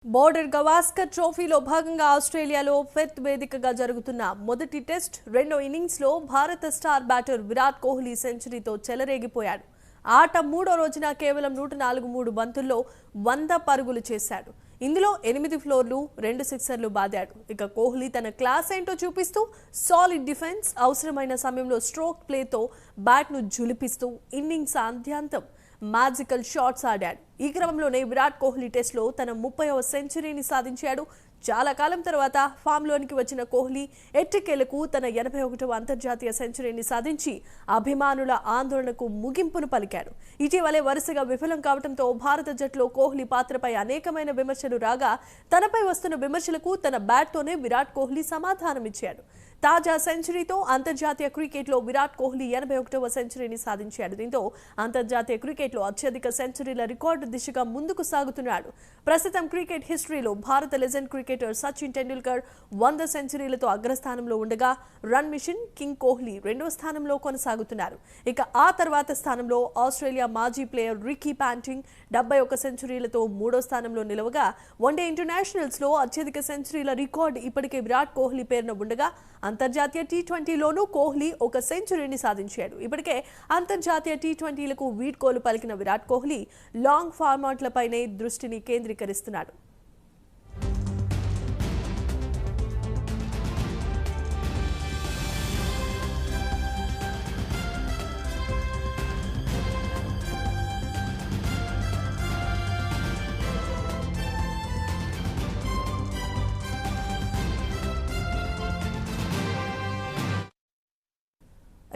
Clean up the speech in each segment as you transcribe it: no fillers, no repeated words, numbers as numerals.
Border Gavaskar ట్రోఫీలో భాగంగా ఆస్ట్రేలియాలో ఫెత్ వేదికగా జరుగుతున్న మొదటి టెస్ట్ రెండో ఇన్నింగ్స్లో భారత స్టార్ బ్యాటర్ విరాట్ కోహ్లీ సెంచరీతో చెలరేగిపోయాడు. ఆట మూడో రోజున కేవలం 104 బంతుల్లో 100 పరుగులు చేశాడు. ఇందులో 8 ఫ్లోర్లు 2 సిక్సర్లు బాదాడు. ఇక కోహ్లీ తన క్లాస్ ఏంటో చూపిస్తూ సాలిడ్ డిఫెన్స్, అవసరమైన సమయంలో స్ట్రోక్ ప్లేతో బ్యాట్ను జులిపిస్తూ ఇన్నింగ్స్ ఆద్యంతం మ్యాజికల్ షాట్స్ ఆడాడు. ఈ క్రమంలోనే విరాట్ కోహ్లీ టెస్ట్లో తన 30వ సెంచరీని సాధించాడు. చాలా కాలం తర్వాత ఫామ్లోనికి వచ్చిన కోహ్లీ ఎట్టకేలకు తన 81వ అంతర్జాతీయ సెంచరీని సాధించి అభిమానుల ఆందోళనకు ముగింపును పలికాడు. ఇటీవలే వరుసగా విఫలం కావడంతో భారత జట్టులో కోహ్లీ పాత్రపై అనేకమైన విమర్శలు రాగా తనపై వస్తున్న విమర్శలకు తన బ్యాట్తోనే విరాట్ కోహ్లీ సమాధానమిచ్చాడు. తాజా సెంచరీతో అంతర్జాతీయ క్రికెట్లో విరాట్ కోహ్లీ 81వ సెంచరీని సాధించాడు. దీంతో అంతర్జాతీయ క్రికెట్లో అత్యధిక సెంచరీల రికార్డు దిశగా ముందుకు సాగుతున్నాడు. ప్రస్తుతం క్రికెట్ హిస్టరీలో భారత లెజెండ్ క్రికెటర్ సచిన్ టెండూల్కర్ 100 సెంచరీలతో అగ్రస్థానంలో ఉండగా రన్ మిషన్ కింగ్ కోహ్లీ రెండవ స్థానంలో కొనసాగుతున్నారు. ఇక ఆ తర్వాత స్థానంలో ఆస్ట్రేలియా మాజీ ప్లేయర్ రికీ పాంటింగ్ 71 సెంచరీలతో మూడో స్థానంలో నిలవగా వన్డే ఇంటర్నేషనల్స్ లో అత్యధిక సెంచరీల రికార్డు ఇప్పటికే విరాట్ కోహ్లీ పేరున ఉండగా అంతర్జాతీయ టీ20లోనూ కోహ్లీ ఒక సెంచరీని సాధించాడు. ఇప్పటికే అంతర్జాతీయ టీ20లకు వీడ్కోలు పలికిన విరాట్ కోహ్లీ లాంగ్ ఫార్మాట్లపైనే దృష్టిని కేంద్రీకరిస్తున్నాడు.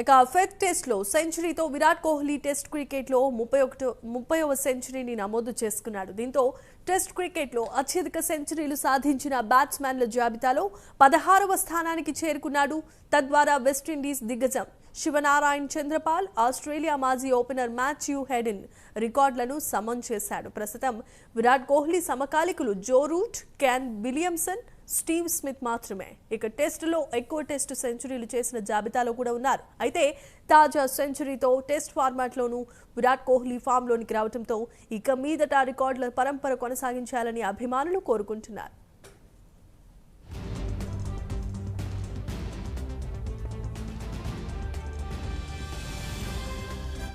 ఇక ఫెత్ టెస్ట్లో సెంచరీతో విరాట్ కోహ్లీ టెస్ట్ క్రికెట్లో 30వ సెంచరీని నమోదు చేసుకున్నాడు. దీంతో టెస్ట్ క్రికెట్లో అత్యధిక సెంచరీలు సాధించిన బ్యాట్స్మెన్ల జాబితాలో 16వ స్థానానికి చేరుకున్నాడు. తద్వారా వెస్టిండీస్ దిగ్గజం శివనారాయణ్ చంద్రపాల్, ఆస్ట్రేలియా మాజీ ఓపెనర్ మాథ్యూ హెడెన్ రికార్డులను సమం చేశాడు. ప్రస్తుతం విరాట్ కోహ్లీ సమకాలికులు Joe Root, Kane Williamson, Steve Smith మాత్రమే ఇక టెస్టులో ఎక్కువ టెస్టు సెంచరీలు చేసిన జాబితాలో కూడా ఉన్నారు. అయితే తాజా సెంచరీతో టెస్ట్ ఫార్మాట్లోనూ విరాట్ కోహ్లీ ఫామ్లోనికి రావడంతో ఇక మీదట రికార్డుల పరంపర కొనసాగించాలని అభిమానులు కోరుకుంటున్నారు.